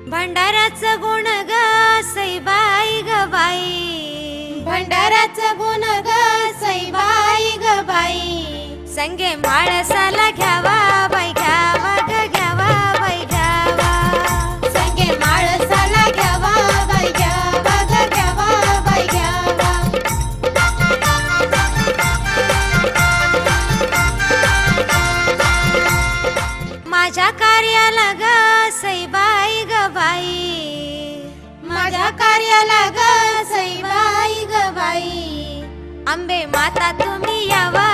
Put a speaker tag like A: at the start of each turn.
A: भंडाऱ्याचं गुण ग सईबाई ग बाई,
B: भंडाऱ्याचं गुण ग सईबाई ग बाई,
A: संगे माळसाला घ्यावा बाई घ्यावा ग घ्यावा बाई घ्यावा,
B: संगे माळसाला घ्यावा बाई घ्यावा ग घ्यावा बाई घ्यावा.
A: माझ्या कार्याला ग सईबाई ग बाई,
B: माझ्या कार्याला ग सईबाई ग बाई,
A: आंबे माता तुम्ही यावा